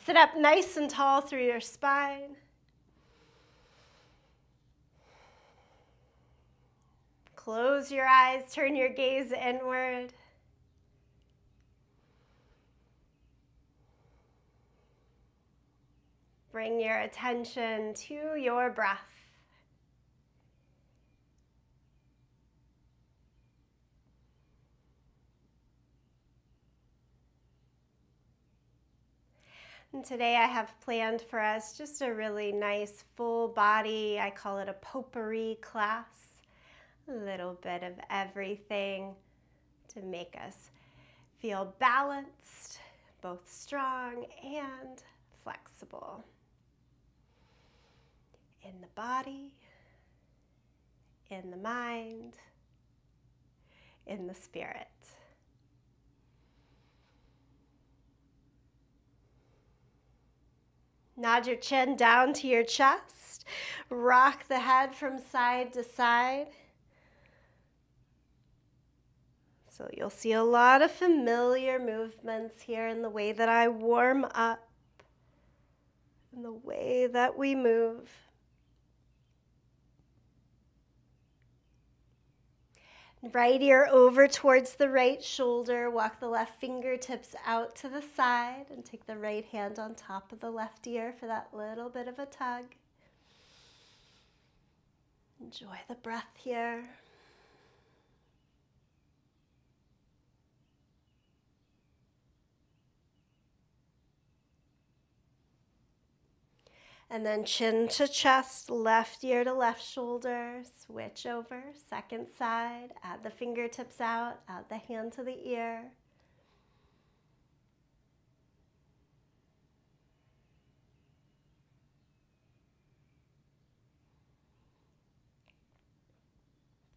Sit up nice and tall through your spine. Close your eyes, turn your gaze inward. Bring your attention to your breath. And today I have planned for us just a really nice full body, I call it a potpourri class. A little bit of everything to make us feel balanced, both strong and flexible. In the body, in the mind, in the spirit. Nod your chin down to your chest. Rock the head from side to side. So you'll see a lot of familiar movements here in the way that I warm up, in the way that we move. Right ear over towards the right shoulder. Walk the left fingertips out to the side and take the right hand on top of the left ear for that little bit of a tug. Enjoy the breath here. And then chin to chest, left ear to left shoulder, switch over, second side, add the fingertips out, add the hand to the ear.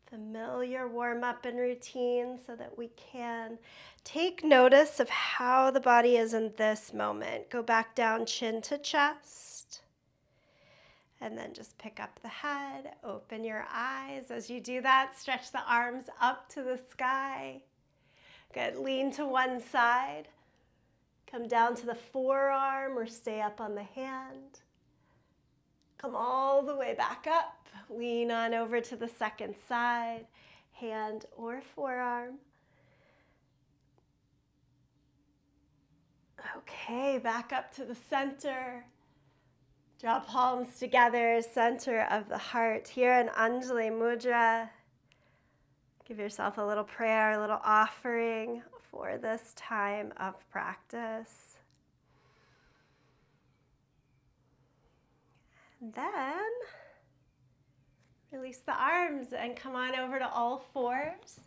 Familiar warm-up and routine so that we can take notice of how the body is in this moment. Go back down, chin to chest. And then just pick up the head, open your eyes. As you do that, stretch the arms up to the sky. Good, lean to one side. Come down to the forearm or stay up on the hand. Come all the way back up. Lean on over to the second side, hand or forearm. Okay, back up to the center. Draw palms together, center of the heart. Here in Anjali Mudra, give yourself a little prayer, a little offering for this time of practice. And then release the arms and come on over to all fours.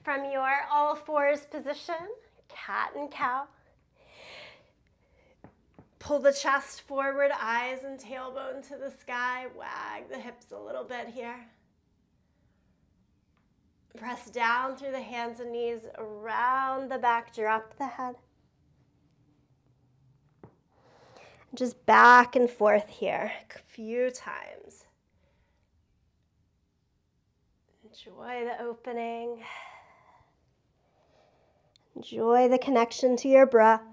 From your all fours position, cat and cow. Pull the chest forward, eyes and tailbone to the sky. Wag the hips a little bit here. Press down through the hands and knees, around the back, drop the head. Just back and forth here a few times. Enjoy the opening. Enjoy the connection to your breath.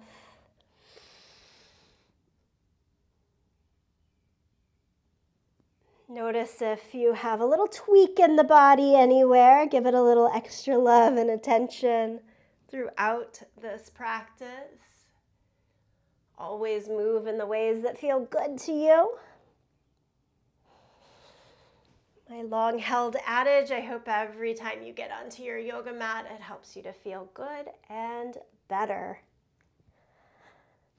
Notice if you have a little tweak in the body anywhere. Give it a little extra love and attention throughout this practice. Always move in the ways that feel good to you. My long-held adage, I hope every time you get onto your yoga mat, it helps you to feel good and better.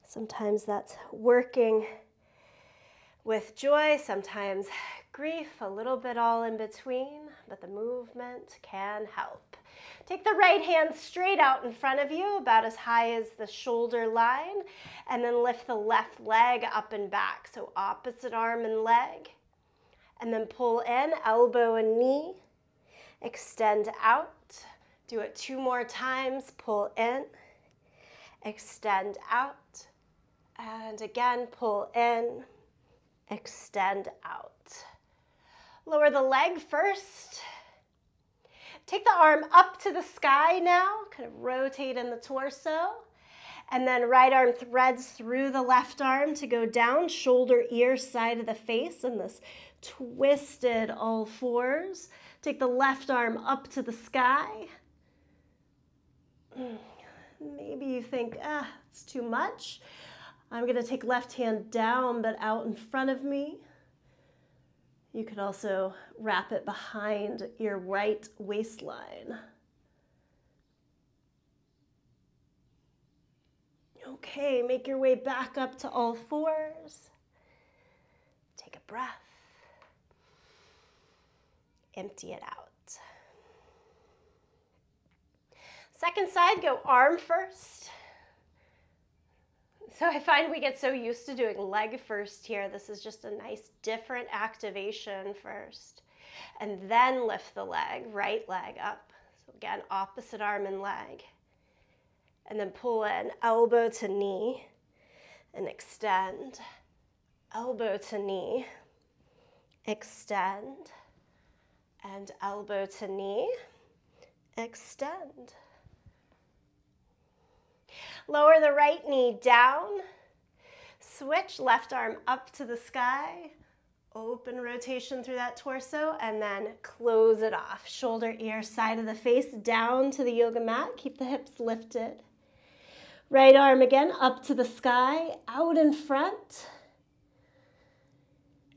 Sometimes that's working with joy, sometimes grief, a little bit all in between, but the movement can help. Take the right hand straight out in front of you, about as high as the shoulder line, and then lift the left leg up and back. So opposite arm and leg. And then pull in, elbow and knee. Extend out. Do it 2 more times. Pull in. Extend out. And again, pull in. Extend out. Lower the leg first. Take the arm up to the sky now, kind of rotate in the torso, And then right arm threads through the left arm to go down, shoulder, ear, side of the face, and this twisted all fours. Take the left arm up to the sky. Maybe you think, it's too much. I'm going to take left hand down, but out in front of me. You could also wrap it behind your right waistline. Okay, make your way back up to all fours. Take a breath. Empty it out. Second side, go arm first. So I find we get so used to doing leg first here. This is just a nice different activation first. And then lift the leg, right leg up. So again, opposite arm and leg. And then pull in, elbow to knee, and extend. Elbow to knee, extend. And elbow to knee, extend. Lower the right knee down. Switch left arm up to the sky. Open rotation through that torso, and then close it off. Shoulder, ear, side of the face, down to the yoga mat. Keep the hips lifted. Right arm again, up to the sky, out in front.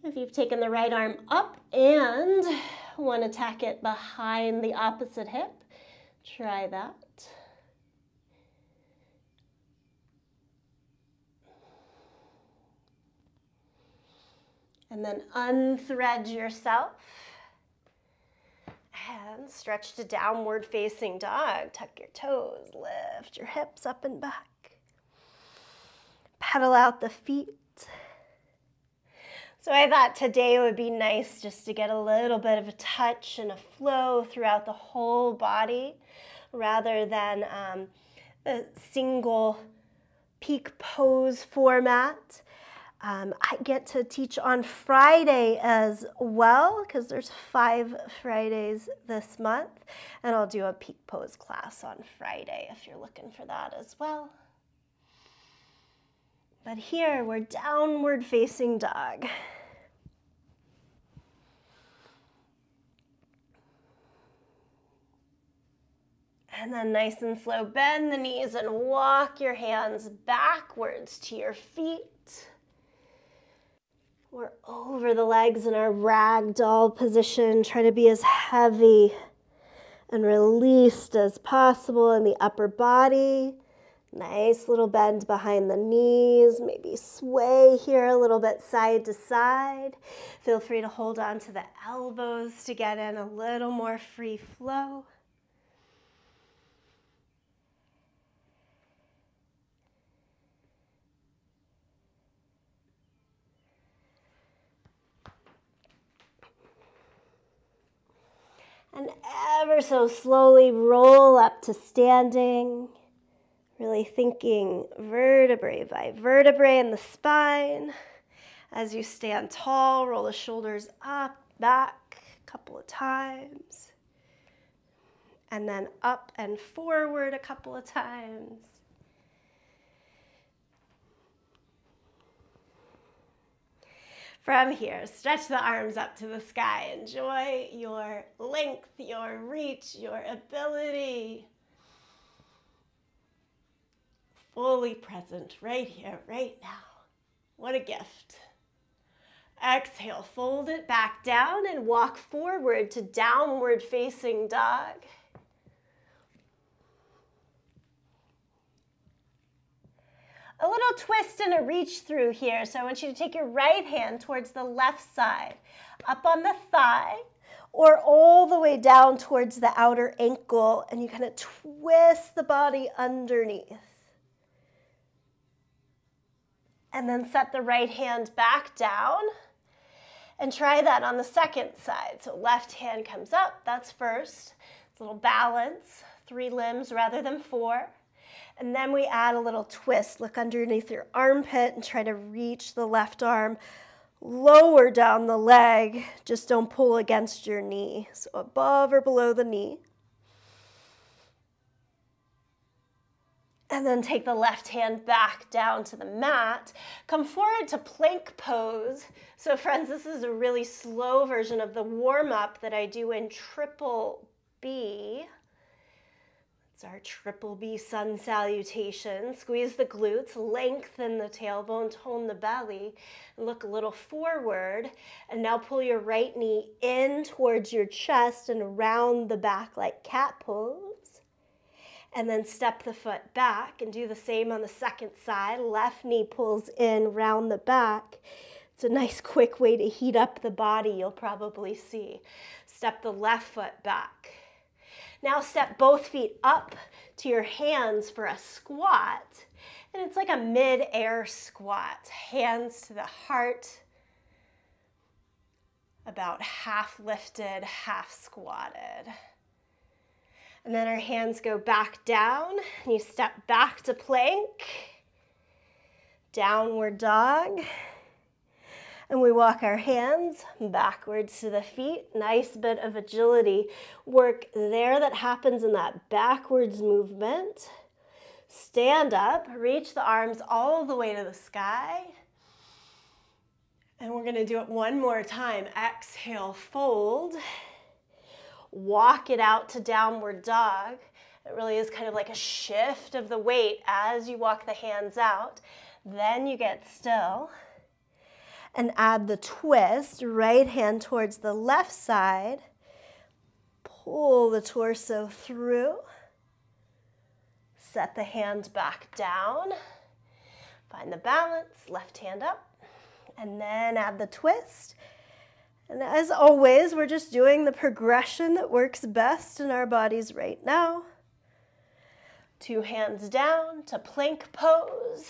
If you've taken the right arm up and want to tack it behind the opposite hip, try that. And then unthread yourself and stretch to downward facing dog. Tuck your toes, lift your hips up and back. Pedal out the feet. So I thought today would be nice just to get a little bit of a touch and a flow throughout the whole body rather than a single peak pose format. I get to teach on Friday as well because there's 5 Fridays this month, and I'll do a peak pose class on Friday if you're looking for that as well. But here we're downward facing dog. And then nice and slow, bend the knees and walk your hands backwards to your feet. We're over the legs in our ragdoll position. Try to be as heavy and released as possible in the upper body. Nice little bend behind the knees. Maybe sway here a little bit side to side. Feel free to hold on to the elbows to get in a little more free flow. And ever so slowly roll up to standing, really thinking vertebrae by vertebrae in the spine. As you stand tall, roll the shoulders up, back a couple of times. And then up and forward a couple of times. From here, stretch the arms up to the sky. Enjoy your length, your reach, your ability. Fully present right here, right now. What a gift. Exhale, fold it back down and walk forward to downward facing dog. A little twist and a reach through here. So I want you to take your right hand towards the left side, up on the thigh, or all the way down towards the outer ankle, and you kind of twist the body underneath. And then set the right hand back down, and try that on the second side. So left hand comes up, that's first. It's a little balance, 3 limbs rather than 4. And then we add a little twist. Look underneath your armpit and try to reach the left arm lower down the leg. Just don't pull against your knee. So above or below the knee. And then take the left hand back down to the mat. Come forward to plank pose. So friends, this is a really slow version of the warm-up that I do in Triple B. It's our Triple B sun salutation. Squeeze the glutes, lengthen the tailbone, tone the belly, and look a little forward. And now pull your right knee in towards your chest and around the back like cat pose. And then step the foot back and do the same on the second side. Left knee pulls in, round the back. It's a nice quick way to heat up the body, you'll probably see. Step the left foot back. Now step both feet up to your hands for a squat. And it's like a mid-air squat. Hands to the heart. About half lifted, half squatted. And then our hands go back down, and you step back to plank, downward dog, and we walk our hands backwards to the feet. Nice bit of agility work there that happens in that backwards movement. Stand up, reach the arms all the way to the sky. And we're gonna do it one more time. Exhale, fold. Walk it out to downward dog. It really is kind of like a shift of the weight as you walk the hands out. Then you get still and add the twist, right hand towards the left side. Pull the torso through. Set the hand back down. Find the balance, left hand up, and then add the twist. And as always, we're just doing the progression that works best in our bodies right now. 2 hands down to plank pose.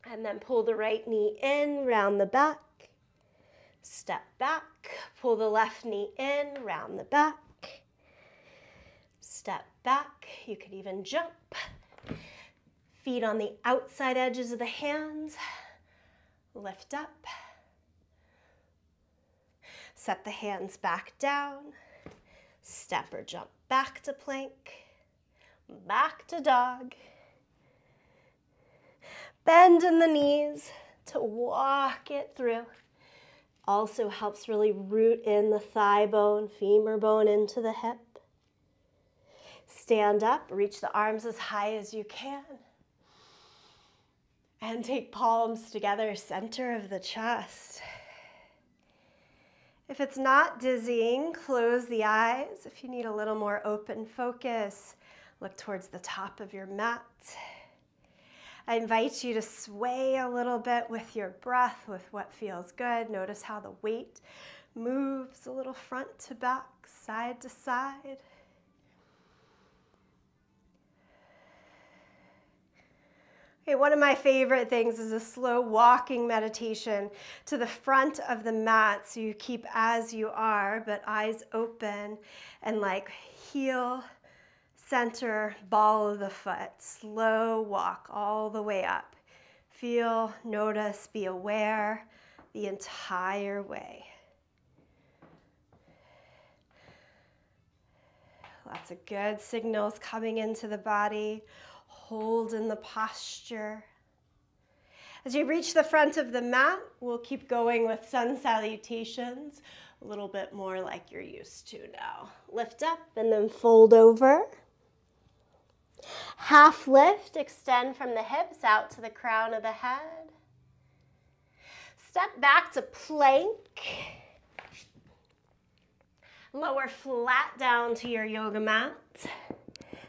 And then pull the right knee in, round the back. Step back, pull the left knee in, round the back. Step back, you could even jump. Feet on the outside edges of the hands. Lift up. Set the hands back down, step or jump back to plank, back to dog. Bend in the knees to walk it through. Also helps really root in the thigh bone, femur bone into the hip. Stand up, reach the arms as high as you can. And take palms together, center of the chest. If it's not dizzying, close the eyes. If you need a little more open focus, look towards the top of your mat. I invite you to sway a little bit with your breath, with what feels good. Notice how the weight moves a little front to back, side to side. Okay, one of my favorite things is a slow walking meditation to the front of the mat, so you keep as you are, but eyes open, and like heel, center, ball of the foot. Slow walk all the way up. Feel, notice, be aware the entire way. Lots of good signals coming into the body. Hold in the posture. As you reach the front of the mat, we'll keep going with sun salutations, a little bit more like you're used to now. Lift up and then fold over. Half lift, extend from the hips out to the crown of the head. Step back to plank. Lower flat down to your yoga mat.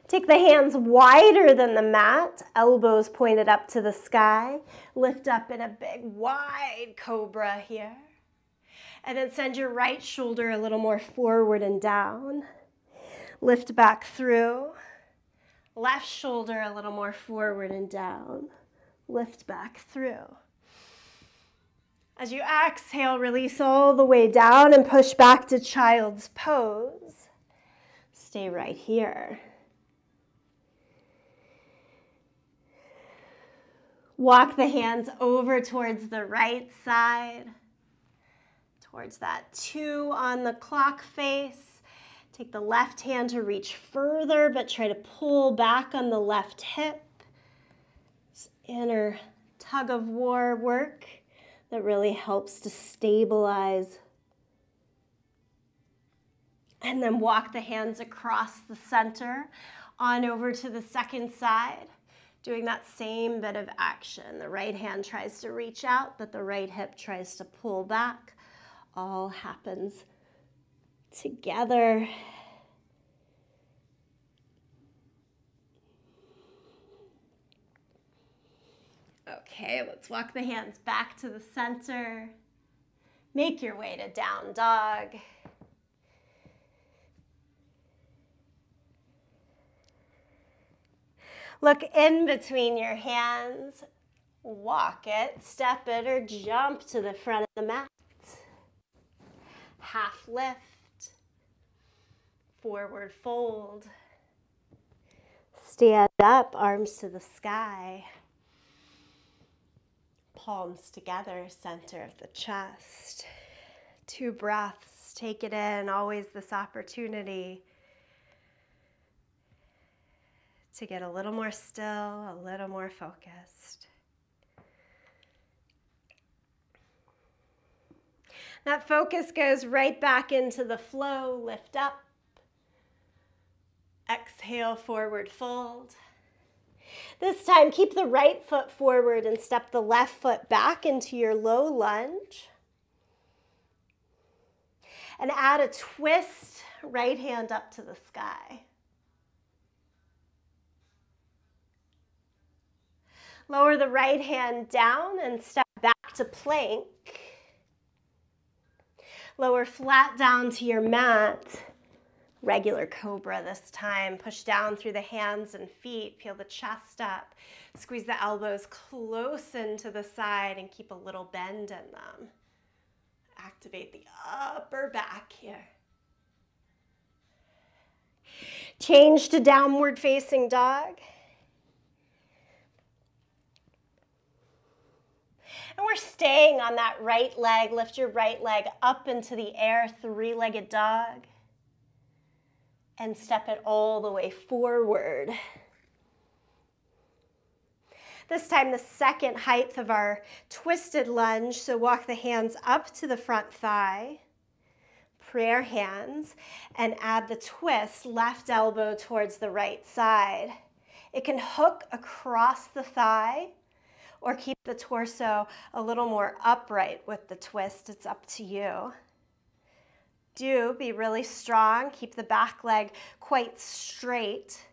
Take the hands wider than the mat, elbows pointed up to the sky. Lift up in a big wide cobra here. And then send your right shoulder a little more forward and down. Lift back through. Left shoulder a little more forward and down. Lift back through. As you exhale, release all the way down and push back to child's pose. Stay right here. Walk the hands over towards the right side, towards that 2 on the clock face. Take the left hand to reach further, but try to pull back on the left hip. This inner tug of war work that really helps to stabilize. And then walk the hands across the center, on over to the second side, doing that same bit of action. The right hand tries to reach out, but the right hip tries to pull back. All happens together. Okay, let's walk the hands back to the center. Make your way to down dog. Look in between your hands. Walk it, step it, or jump to the front of the mat. Half lift. Forward fold. Stand up, arms to the sky. Palms together, center of the chest. 2 breaths, take it in, always this opportunity to get a little more still, a little more focused. That focus goes right back into the flow, lift up. Exhale, forward fold. This time, keep the right foot forward and step the left foot back into your low lunge. And add a twist, right hand up to the sky. Lower the right hand down and step back to plank. Lower flat down to your mat. Regular cobra this time. Push down through the hands and feet. Peel the chest up. Squeeze the elbows close into the side and keep a little bend in them. Activate the upper back here. Change to downward facing dog. And we're staying on that right leg. Lift your right leg up into the air, 3-legged dog. And step it all the way forward. This time the second height of our twisted lunge, so walk the hands up to the front thigh, prayer hands, and add the twist, left elbow towards the right side. It can hook across the thigh or keep the torso a little more upright with the twist. It's up to you. Do be really strong. Keep the back leg quite straight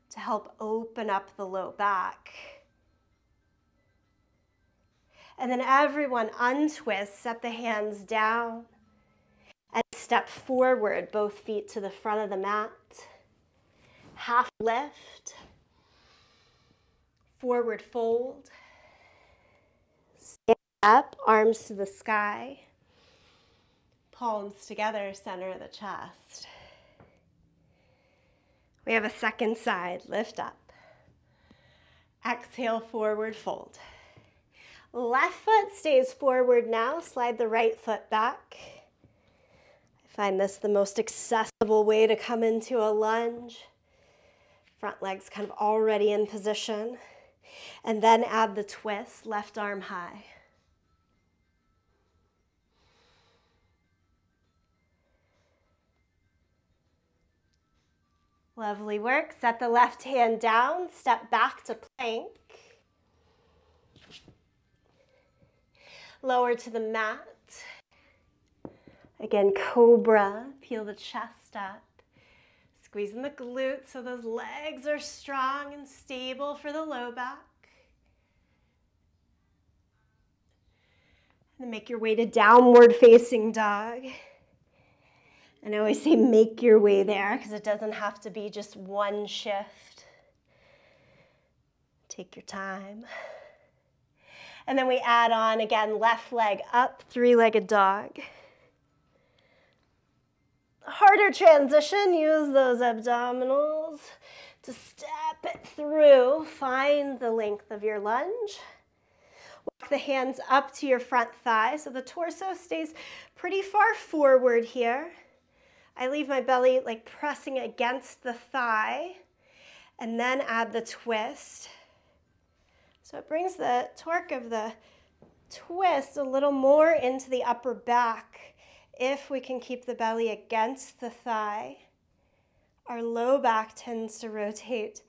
to help open up the low back. And then everyone untwist, set the hands down and step forward, both feet to the front of the mat. Half lift, forward fold. Stand up, arms to the sky. Palms together, center of the chest. We have a second side, lift up. Exhale, forward fold. Left foot stays forward now, slide the right foot back. I find this the most accessible way to come into a lunge. Front leg's kind of already in position. And then add the twist, left arm high. Lovely work. Set the left hand down, step back to plank. Lower to the mat. Again, cobra. Peel the chest up. Squeezing the glutes so those legs are strong and stable for the low back. And then make your way to downward facing dog. And I always say make your way there because it doesn't have to be just one shift. Take your time. And then we add on again, left leg up, 3-legged dog. Harder transition, use those abdominals to step it through. Find the length of your lunge. Walk the hands up to your front thigh so the torso stays pretty far forward here. I leave my belly like pressing against the thigh and then add the twist. So it brings the torque of the twist a little more into the upper back if we can keep the belly against the thigh. Our low back tends to rotate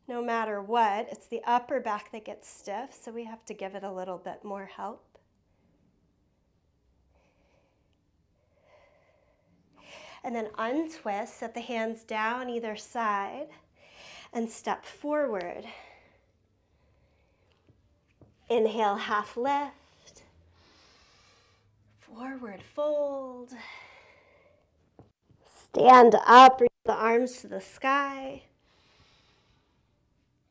no matter what. It's the upper back that gets stiff, so we have to give it a little bit more help. And then untwist, set the hands down either side, and step forward. Inhale, half lift. Forward fold. Stand up, reach the arms to the sky.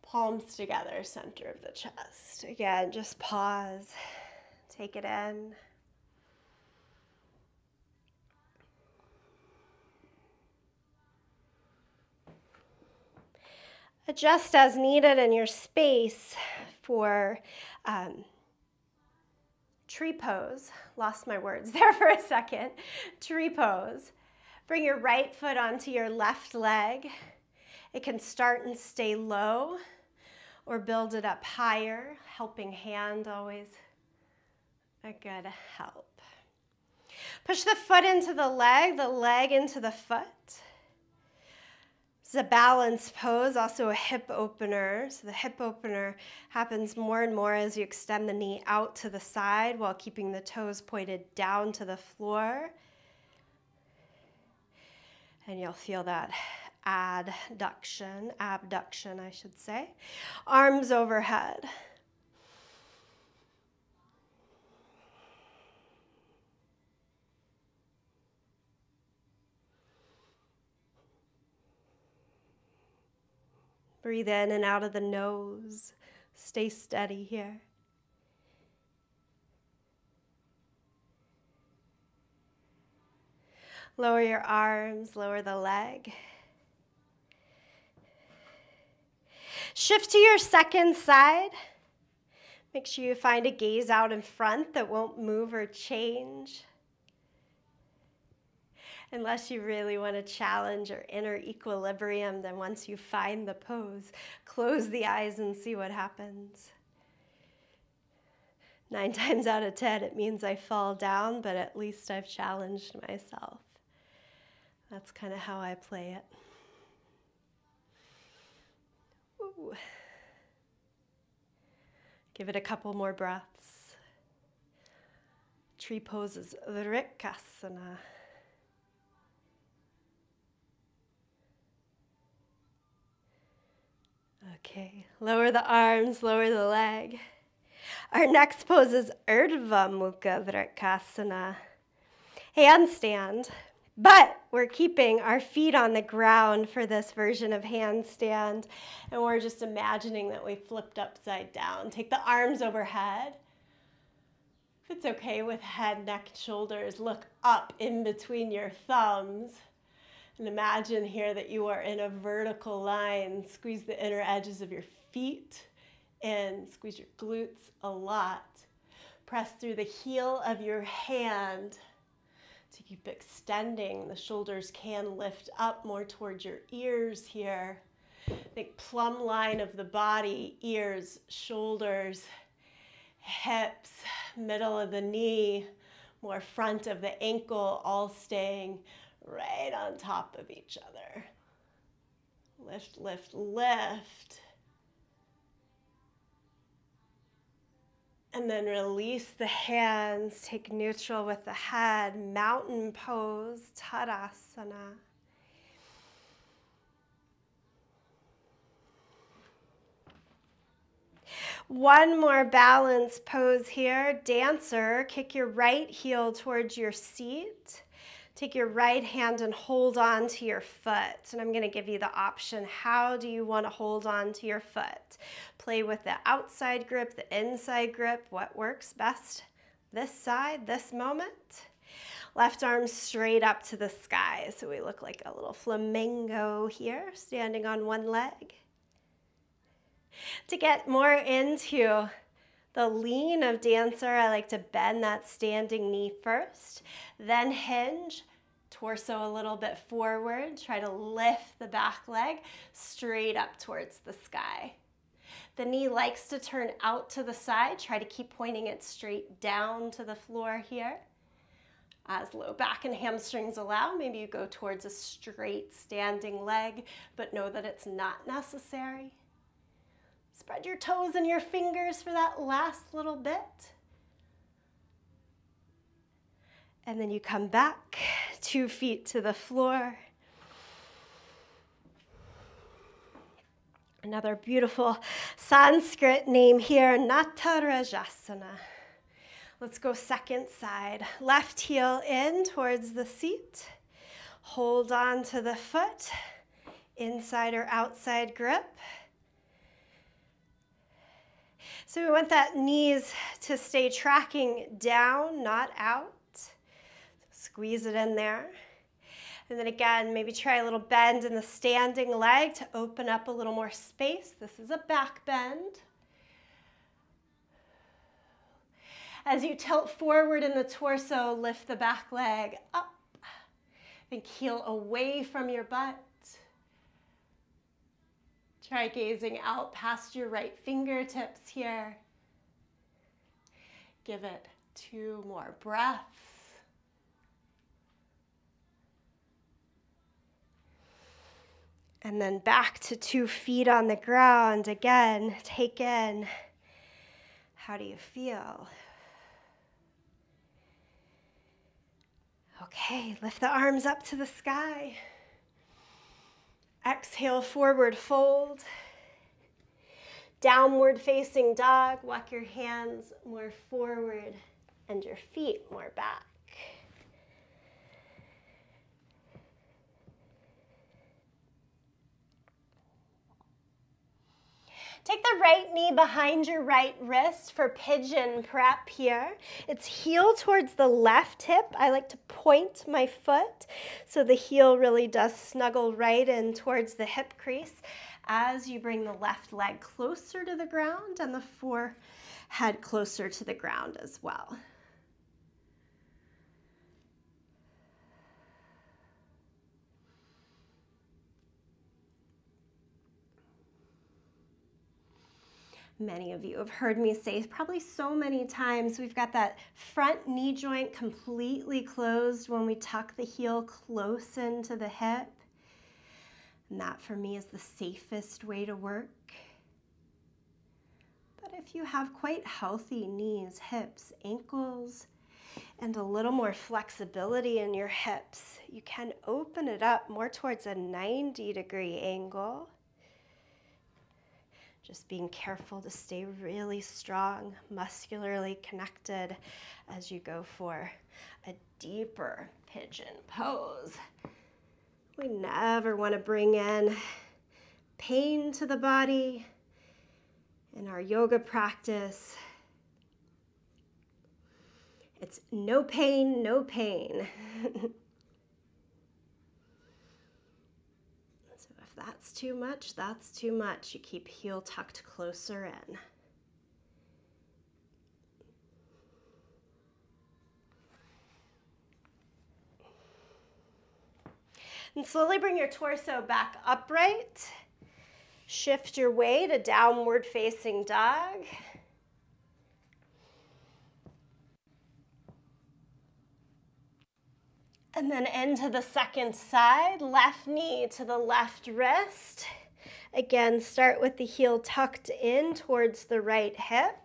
Palms together, center of the chest. Again, just pause, take it in. Adjust as needed in your space for tree pose. Lost my words there for a second. Tree pose. Bring your right foot onto your left leg. It can start and stay low or build it up higher. Helping hand always a good help. Push the foot into the leg into the foot. It's a balance pose, also a hip opener. So the hip opener happens more and more as you extend the knee out to the side while keeping the toes pointed down to the floor. And you'll feel that abduction, I should say. Arms overhead. Breathe in and out of the nose. Stay steady here. Lower your arms, lower the leg. Shift to your second side. Make sure you find a gaze out in front that won't move or change. Unless you really want to challenge your inner equilibrium, then once you find the pose, close the eyes and see what happens. 9 times out of 10, it means I fall down, but at least I've challenged myself. That's kind of how I play it. Ooh. Give it a couple more breaths. Tree pose is Vrikasana. Okay, lower the arms, lower the leg. Our next pose is Urdhva Mukha Vrikasana. Handstand, but we're keeping our feet on the ground for this version of handstand, and we're just imagining that we flipped upside down. Take the arms overhead. If it's okay with head, neck, shoulders, look up in between your thumbs. And imagine here that you are in a vertical line. Squeeze the inner edges of your feet in. Squeeze your glutes a lot. Press through the heel of your hand to keep extending. The shoulders can lift up more towards your ears here. Think plumb line of the body, ears, shoulders, hips, middle of the knee, more front of the ankle, all staying right on top of each other. Lift, lift, lift. And then release the hands, take neutral with the head, mountain pose, Tadasana. One more balance pose here. Dancer, kick your right heel towards your seat. Take your right hand and hold on to your foot. And I'm going to give you the option. How do you want to hold on to your foot? Play with the outside grip, the inside grip. What works best? This side, this moment. Left arm straight up to the sky. So we look like a little flamingo here, standing on one leg. To get more into the lean of dancer, I like to bend that standing knee first, then hinge, Torso a little bit forward. Try to lift the back leg straight up towards the sky. The knee likes to turn out to the side. Try to keep pointing it straight down to the floor here. As low back and hamstrings allow, maybe you go towards a straight standing leg, but know that it's not necessary. Spread your toes and your fingers for that last little bit. And then you come back, 2 feet to the floor. Another beautiful Sanskrit name here, Natarajasana. Let's go second side. Left heel in towards the seat. Hold on to the foot, inside or outside grip. So we want that knees to stay tracking down, not out. Squeeze it in there. And then again, maybe try a little bend in the standing leg to open up a little more space. This is a back bend. As you tilt forward in the torso, lift the back leg up. Think heel away from your butt. Try gazing out past your right fingertips here. Give it 2 more breaths. And then back to 2 feet on the ground. Again, take in. How do you feel? Okay, lift the arms up to the sky. Exhale, forward fold. Downward facing dog. Walk your hands more forward and your feet more back. Take the right knee behind your right wrist for pigeon prep here. It's heel towards the left hip. I like to point my foot so the heel really does snuggle right in towards the hip crease as you bring the left leg closer to the ground and the forehead closer to the ground as well. Many of you have heard me say probably so many times, we've got that front knee joint completely closed when we tuck the heel close into the hip. And that for me is the safest way to work. But if you have quite healthy knees, hips, ankles, and a little more flexibility in your hips, you can open it up more towards a 90-degree angle. Just being careful to stay really strong, muscularly connected as you go for a deeper pigeon pose. We never want to bring in pain to the body in our yoga practice. It's no pain, no pain. That's too much, that's too much. You keep heel tucked closer in. And slowly bring your torso back upright. Shift your way to downward facing dog. And then into the second side, left knee to the left wrist. Again, start with the heel tucked in towards the right hip.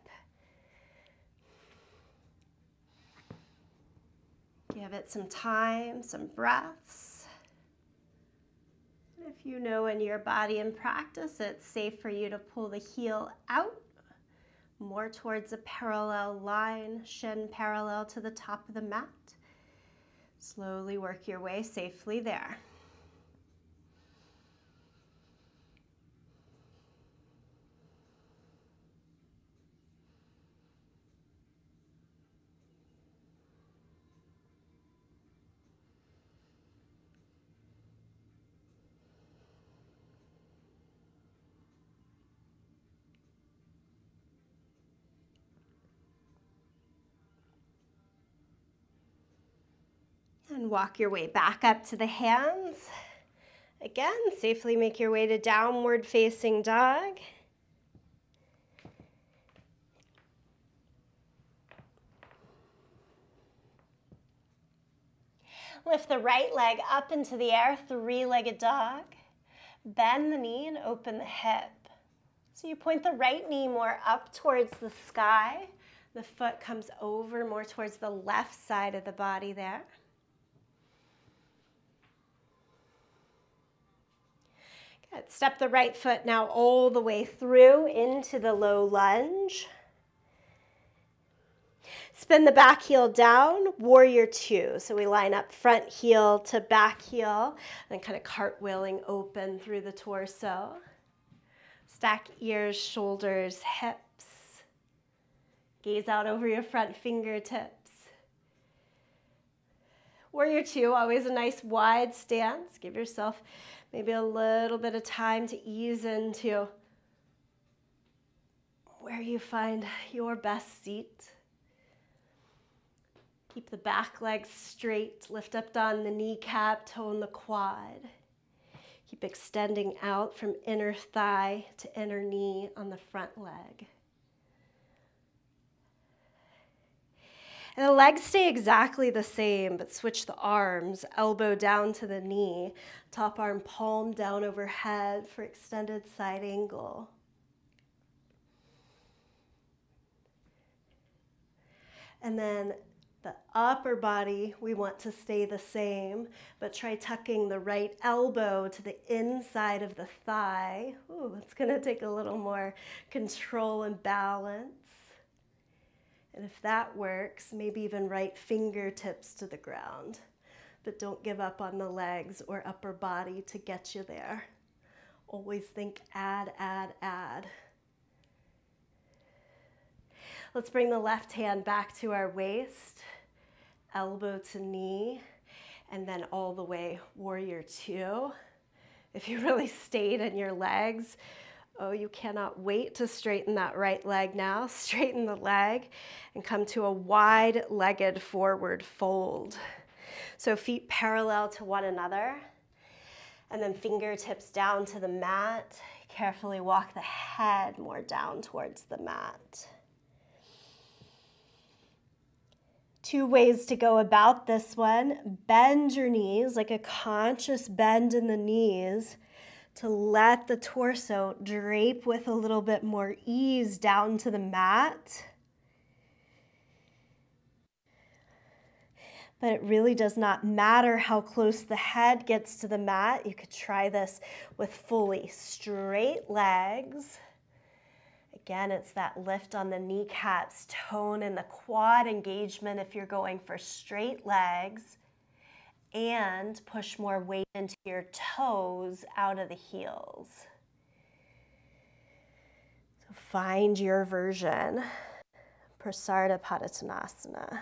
Give it some time, some breaths. If you know in your body and practice, it's safe for you to pull the heel out more towards a parallel line, shin parallel to the top of the mat. Slowly work your way safely there. And walk your way back up to the hands. Again, safely make your way to downward facing dog. Lift the right leg up into the air, three-legged dog. Bend the knee and open the hip. So you point the right knee more up towards the sky. The foot comes over more towards the left side of the body there. Good. Step the right foot now all the way through into the low lunge. Spin the back heel down, warrior two. So we line up front heel to back heel, and kind of cartwheeling open through the torso. Stack ears, shoulders, hips. Gaze out over your front fingertips. Warrior two, always a nice wide stance. Give yourself maybe a little bit of time to ease into where you find your best seat. Keep the back leg straight, lift up on the kneecap, tone the quad. Keep extending out from inner thigh to inner knee on the front leg. And the legs stay exactly the same, but switch the arms, elbow down to the knee, top arm palm down overhead for extended side angle. And then the upper body, we want to stay the same, but try tucking the right elbow to the inside of the thigh. Ooh, it's gonna take a little more control and balance. And if that works, maybe even right fingertips to the ground. But don't give up on the legs or upper body to get you there. Always think add, add, add. Let's bring the left hand back to our waist, elbow to knee, and then all the way warrior two. If you really stayed in your legs, oh, you cannot wait to straighten that right leg now. Straighten the leg and come to a wide-legged forward fold. So feet parallel to one another, and then fingertips down to the mat. Carefully walk the head more down towards the mat. Two ways to go about this one. Bend your knees, like a conscious bend in the knees, to let the torso drape with a little bit more ease down to the mat. But it really does not matter how close the head gets to the mat. You could try this with fully straight legs. Again, it's that lift on the kneecaps, tone in the quad engagement if you're going for straight legs, and push more weight into your toes out of the heels. So find your version. Prasarita Padottanasana.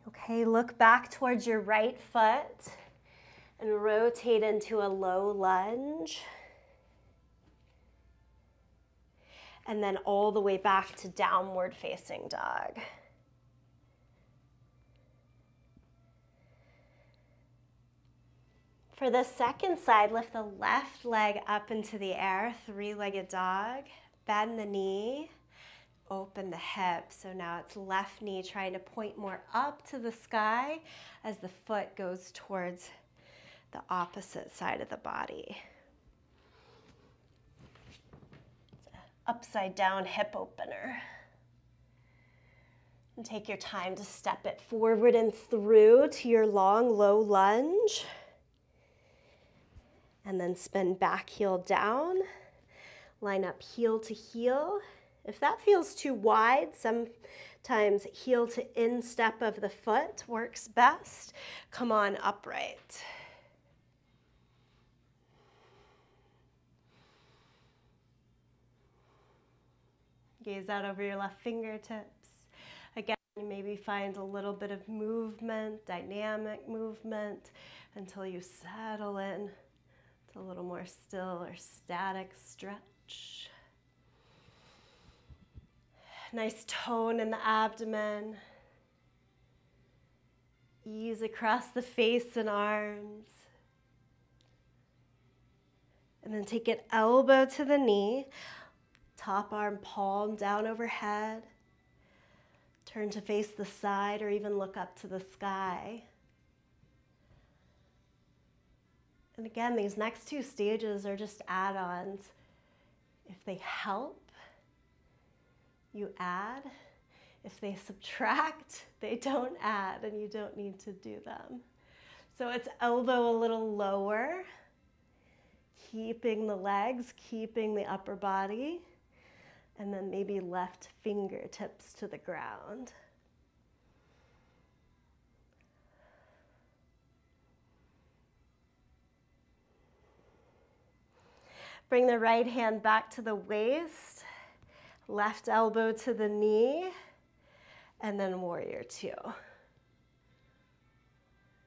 Okay, look back towards your right foot and rotate into a low lunge. And then all the way back to downward facing dog. For the second side, lift the left leg up into the air, three-legged dog. Bend the knee. Open the hip. So now it's left knee trying to point more up to the sky as the foot goes towards the opposite side of the body. Upside down hip opener. And take your time to step it forward and through to your long, low lunge. And then spin back heel down. Line up heel to heel. If that feels too wide, sometimes heel to instep of the foot works best. Come on upright. Gaze out over your left fingertips. Again, Maybe find a little bit of movement, dynamic movement, until you settle in to a little more still or static stretch. Nice tone in the abdomen. Ease across the face and arms. And then take it elbow to the knee, top arm palm down overhead. Turn to face the side or even look up to the sky. And again, these next two stages are just add-ons. If they help, you add. If they subtract, they don't add, and you don't need to do them. So it's elbow a little lower, keeping the legs, keeping the upper body, and then maybe left fingertips to the ground. Bring the right hand back to the waist, left elbow to the knee, and then warrior two.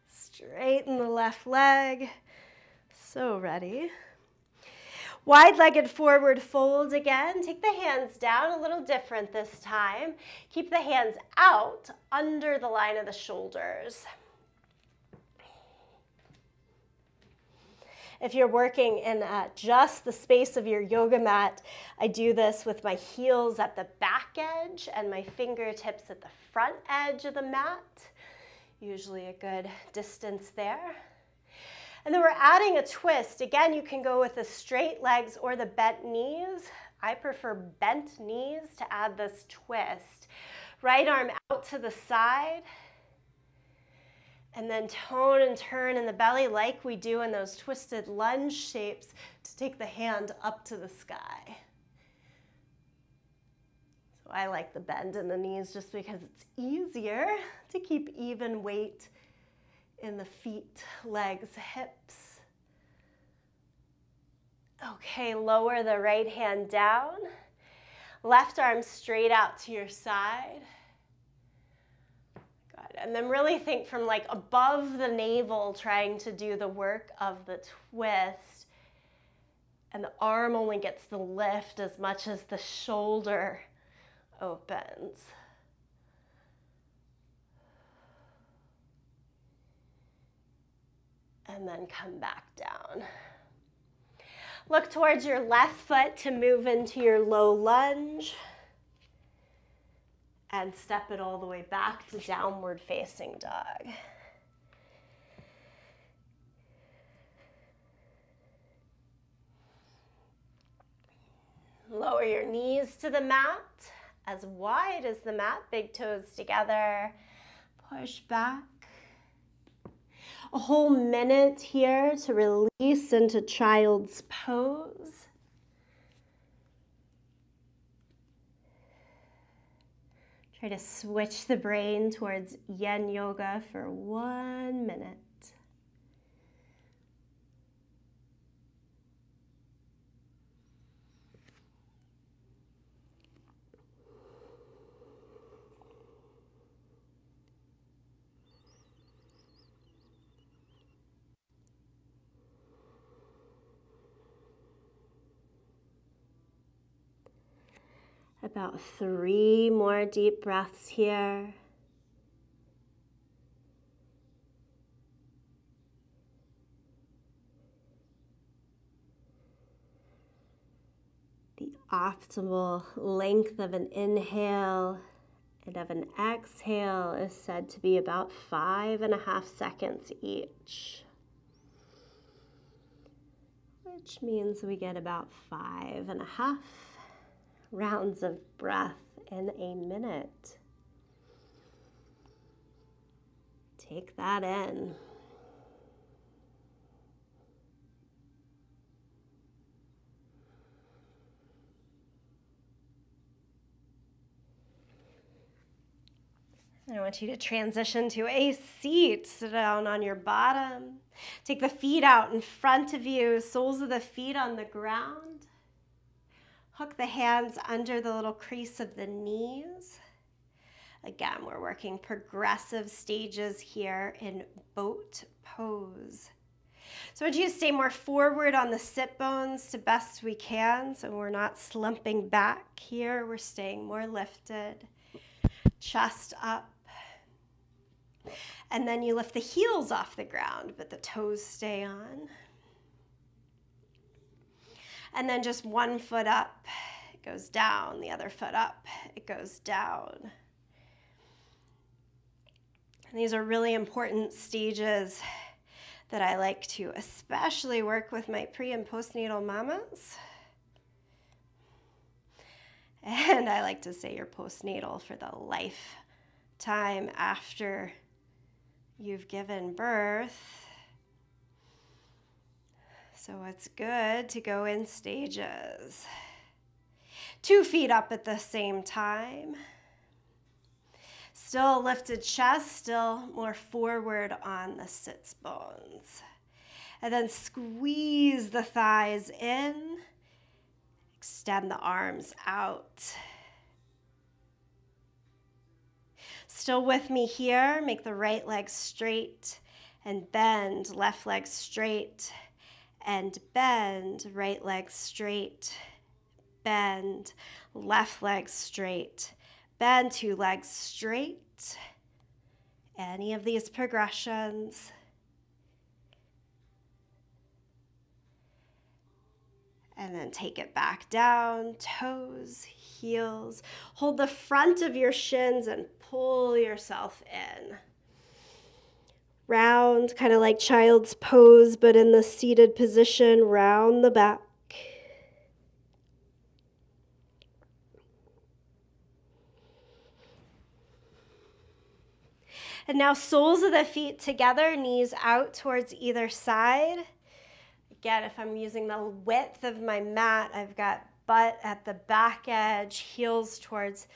Straighten the left leg. So ready. Wide-legged forward fold again. Take the hands down, a little different this time. Keep the hands out under the line of the shoulders. If you're working in just the space of your yoga mat, I do this with my heels at the back edge and my fingertips at the front edge of the mat. Usually a good distance there. And then we're adding a twist. Again, you can go with the straight legs or the bent knees. I prefer bent knees to add this twist. Right arm out to the side. And then tone and turn in the belly like we do in those twisted lunge shapes to take the hand up to the sky. So I like the bend in the knees just because it's easier to keep even weight in the feet, legs, hips. Okay, lower the right hand down. Left arm straight out to your side. Good. And then really think from like above the navel, trying to do the work of the twist. And the arm only gets the lift as much as the shoulder opens. And then come back down. Look towards your left foot to move into your low lunge. And step it all the way back to downward facing dog. Lower your knees to the mat, as wide as the mat, big toes together. Push back. A whole minute here to release into child's pose. Try to switch the brain towards yin yoga for 1 minute. About 3 more deep breaths here. The optimal length of an inhale and of an exhale is said to be about 5.5 seconds each, which means we get about 5.5 rounds of breath in a minute. Take that in. I want you to transition to a seat. Sit down on your bottom. Take the feet out in front of you, soles of the feet on the ground. Hook the hands under the little crease of the knees. Again, we're working progressive stages here in boat pose. So I want you to stay more forward on the sit bones to best we can, so we're not slumping back here. We're staying more lifted, chest up. And then you lift the heels off the ground, but the toes stay on. And then just one foot up, it goes down. The other foot up, it goes down. And these are really important stages that I like to especially work with my pre- and postnatal mamas. And I like to say you're postnatal for the lifetime after you've given birth. So it's good to go in stages. 2 feet up at the same time. Still a lifted chest, still more forward on the sits bones. And then squeeze the thighs in. Extend the arms out. Still with me here, make the right leg straight and bend, left leg straight and bend, right leg straight, bend, left leg straight, bend, 2 legs straight. Any of these progressions. And then take it back down, toes, heels. Hold the front of your shins and pull yourself in. Round, kind of like child's pose, but in the seated position, round the back. And now soles of the feet together, knees out towards either side. Again, if I'm using the width of my mat, I've got butt at the back edge, heels towards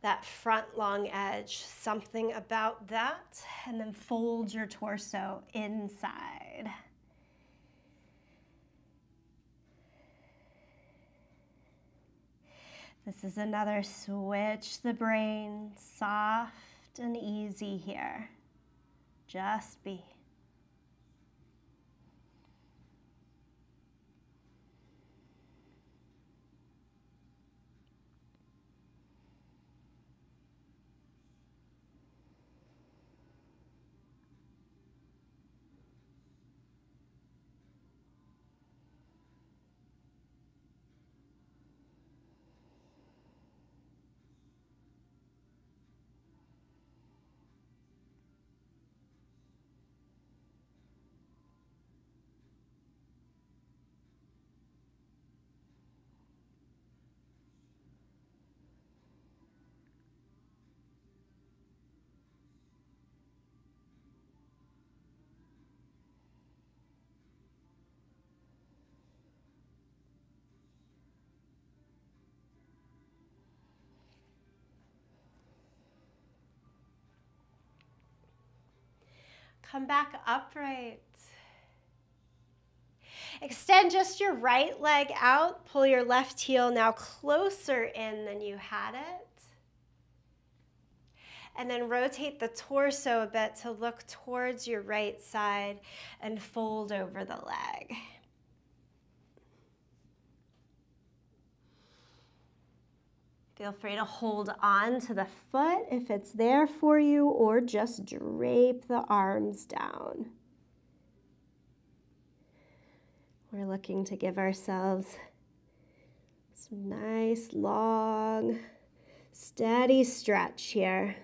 that front long edge, something about that. And then fold your torso inside. This is another switch the brain, soft and easy here. Just be. Come back upright. Extend just your right leg out. Pull your left heel now closer in than you had it. And then rotate the torso a bit to look towards your right side and fold over the leg. Feel free to hold on to the foot if it's there for you, or just drape the arms down. We're looking to give ourselves some nice, long, steady stretch here,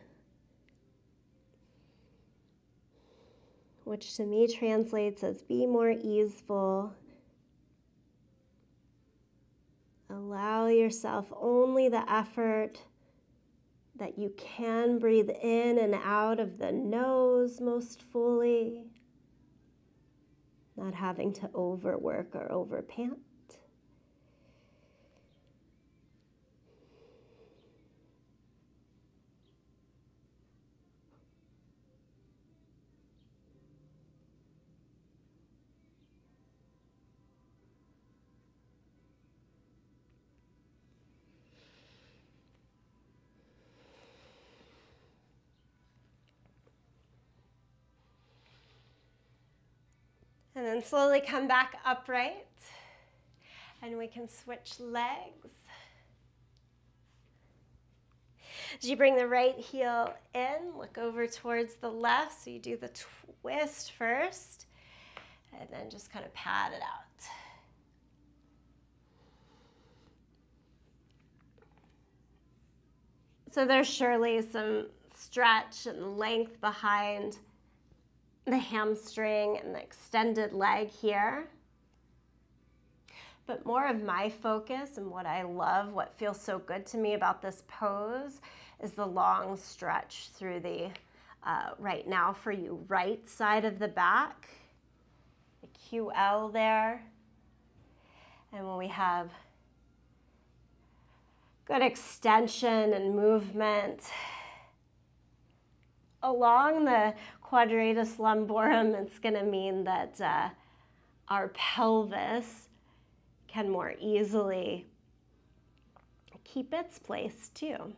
which to me translates as be more easeful. Allow yourself only the effort that you can breathe in and out of the nose most fully, not having to overwork or overpant. And then slowly come back upright. And we can switch legs. As you bring the right heel in, look over towards the left. So you do the twist first, and then just kind of pat it out. So there's surely some stretch and length behind the hamstring and the extended leg here. But more of my focus and what I love, what feels so good to me about this pose is the long stretch through the, right now for you, right side of the back, the QL there. And when we have good extension and movement along the quadratus lumborum, it's going to mean that our pelvis can more easily keep its place too.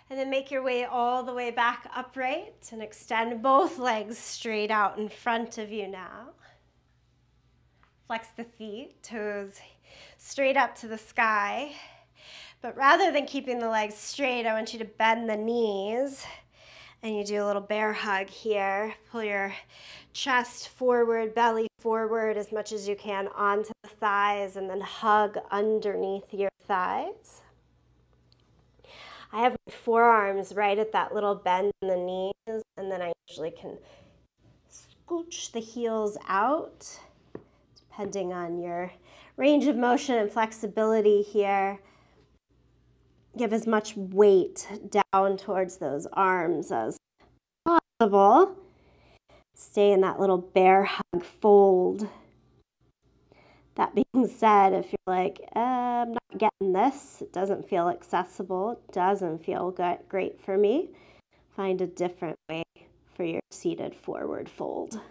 And then make your way all the way back upright and extend both legs straight out in front of you now. Flex the feet, toes straight up to the sky. But rather than keeping the legs straight, I want you to bend the knees. And you do a little bear hug here. Pull your chest forward, belly forward as much as you can onto the thighs, and then hug underneath your thighs. I have my forearms right at that little bend in the knees, and then I usually can scooch the heels out, depending on your range of motion and flexibility here. Give as much weight down towards those arms as possible. Stay in that little bear hug fold. That being said, if you're like, I'm not getting this, it doesn't feel accessible, it doesn't feel great for me, find a different way for your seated forward fold.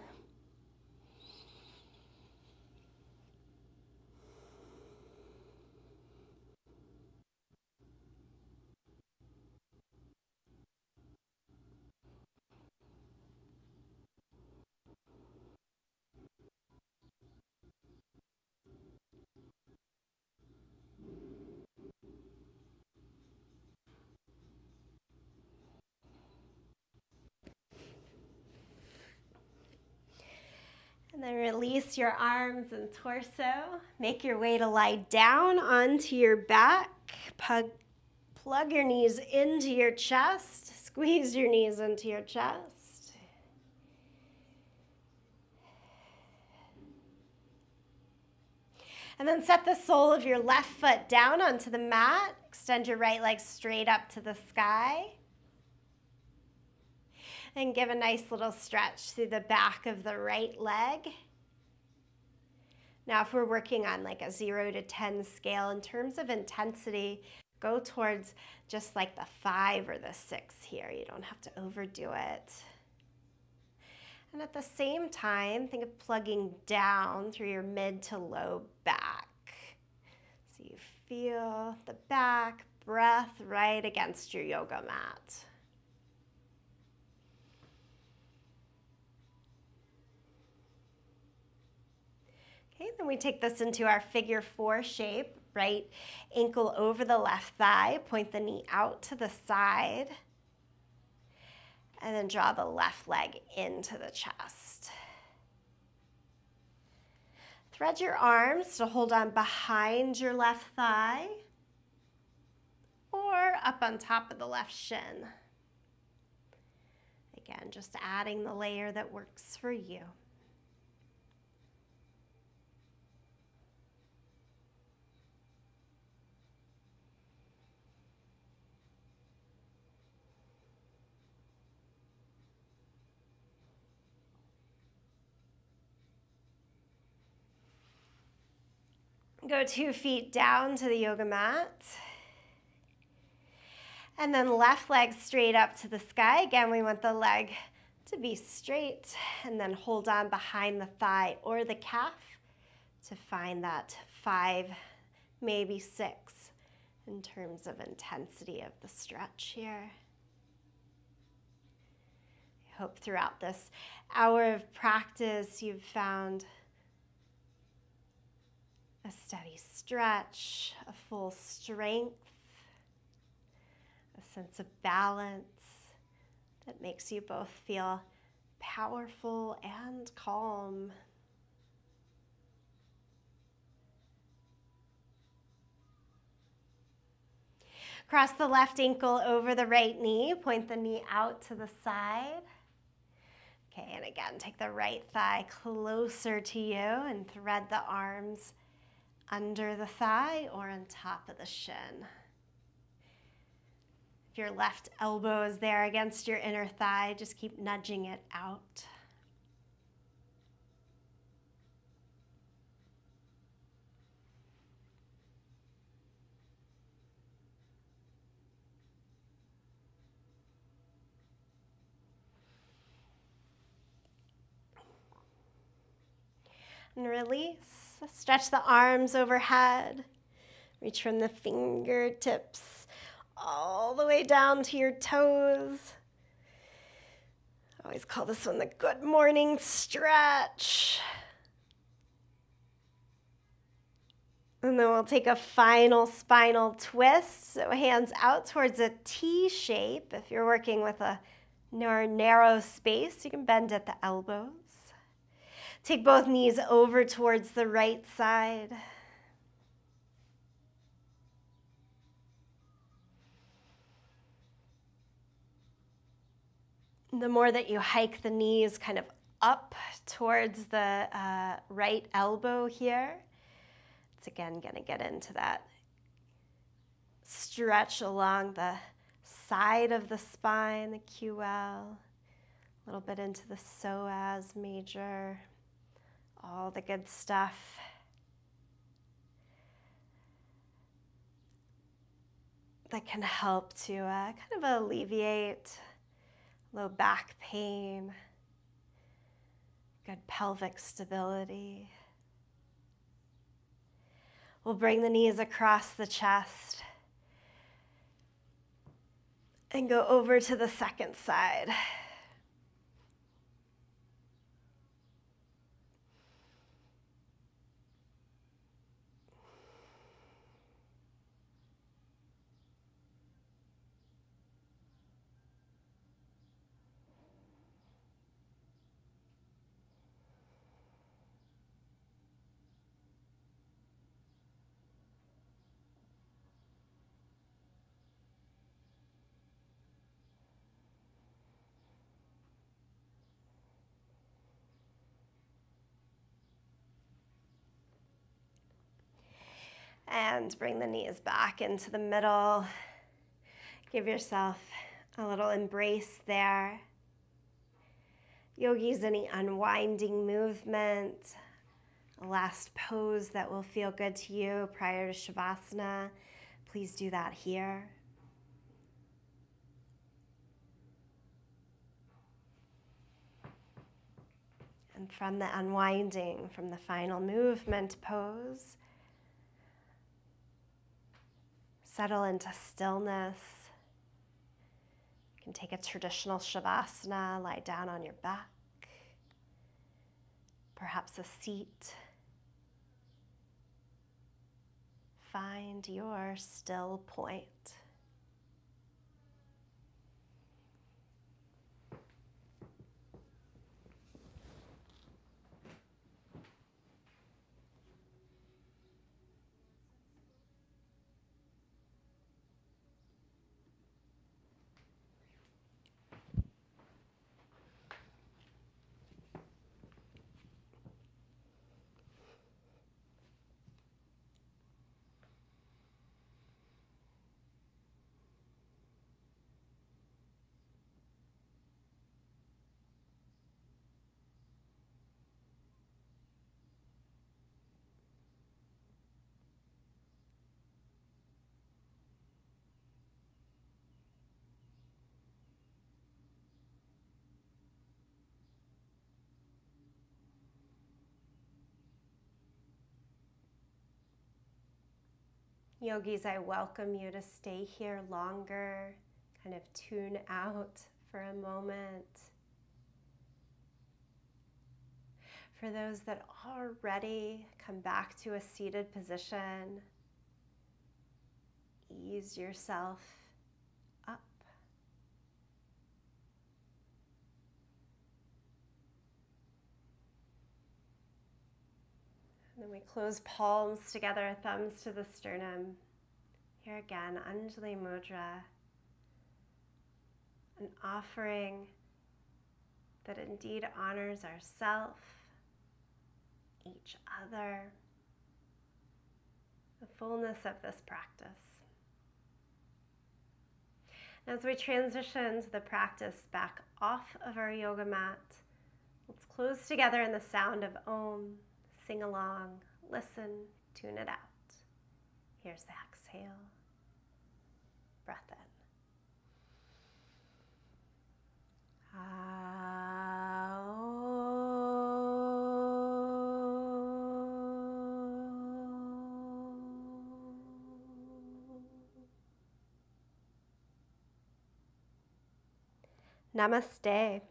And then release your arms and torso. Make your way to lie down onto your back. Plug your knees into your chest. Squeeze your knees into your chest. And then set the sole of your left foot down onto the mat. Extend your right leg straight up to the sky. And give a nice little stretch through the back of the right leg. Now, if we're working on like a 0 to 10 scale, in terms of intensity, go towards just like the 5 or the 6 here. You don't have to overdo it. And at the same time, think of plugging down through your mid to low back. So you feel the back, breath right against your yoga mat. Okay, then we take this into our figure 4 shape. Right ankle over the left thigh, point the knee out to the side, and then draw the left leg into the chest. Thread your arms to hold on behind your left thigh or up on top of the left shin. Again, just adding the layer that works for you. Go 2 feet down to the yoga mat. And then left leg straight up to the sky. Again, we want the leg to be straight, and then hold on behind the thigh or the calf to find that 5, maybe 6 in terms of intensity of the stretch here. I hope throughout this hour of practice you've found a steady stretch, a full strength, a sense of balance that makes you both feel powerful and calm. Cross the left ankle over the right knee, point the knee out to the side. Okay, and again, take the right thigh closer to you and thread the arms under the thigh or on top of the shin. If your left elbow is there against your inner thigh, just keep nudging it out. And release. Stretch the arms overhead. Reach from the fingertips all the way down to your toes. I always call this one the good morning stretch. And then we'll take a final spinal twist. So hands out towards a T shape. If you're working with a more narrow space, you can bend at the elbows. Take both knees over towards the right side. The more that you hike the knees kind of up towards the right elbow here, it's again going to get into that stretch along the side of the spine, the QL, a little bit into the psoas major, all the good stuff. That can help to kind of alleviate low back pain, good pelvic stability. We'll bring the knees across the chest and go over to the second side. And bring the knees back into the middle. Give yourself a little embrace there. Yogis, any unwinding movement, a last pose that will feel good to you prior to Shavasana, please do that here. And from the unwinding, from the final movement pose, settle into stillness. You can take a traditional Shavasana, lie down on your back, perhaps a seat. Find your still point. Yogis, I welcome you to stay here longer, kind of tune out for a moment. For those that are ready, come back to a seated position. Ease yourself up. And then we close palms together, thumbs to the sternum. Here again, Anjali Mudra. An offering that indeed honors ourself, each other, the fullness of this practice. As we transition to the practice back off of our yoga mat, let's close together in the sound of Om, sing along, listen, tune it out. Here's the exhale, breath in. Namaste.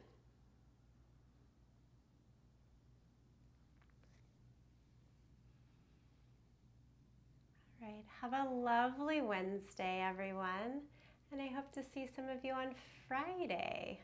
All right, have a lovely Wednesday, everyone, and I hope to see some of you on Friday.